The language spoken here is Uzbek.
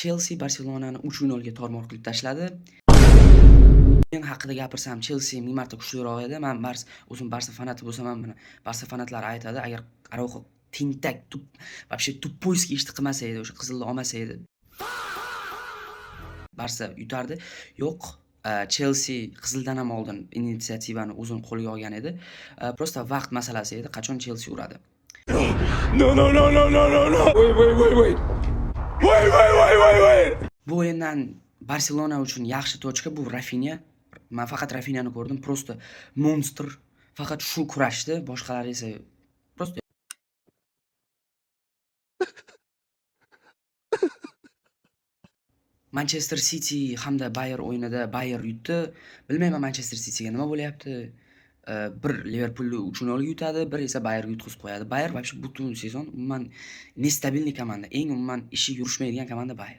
Chelsea Barselonani 3-0 ga tor-mor qilib tashladi. Men haqida gapirsam, Chelsea ming marta kuchliroq edi. Men o'zim Barsa fanati bo'lsam ham buni Barsa fanatlari aytadi, agar Araujo tentak, вообще tuppoyskiy ishni qilmasa edi, o'sha qizilni olmasa edi, Barsa yutardi. Yo'q, Chelsea qizildan ham oldin inisiativani o'zini qo'lga olgan edi. Prosta vaqt masalasi edi, qachon Chelsea uradi. No. Wait. Bu o'yindan Barselona uchun yaxshi tochka bu Rafinha. Men faqat Rafinhani ko'rdim, prosta monster. Faqat shu kurashdi, boshqalari esa prosta Manchester City hamda Bayer o'yinida Bayer yutdi. Bilmayman Manchester Cityga nima bo'lyapti. Bir Liverpoolni 3-0 ga yutadi, bir esa Bayerga yutqizib qo'yadi. Bayer вообще butun sezon umuman nestabilniy komanda, eng umuman ishi yurishmaydigan komanda Bayer.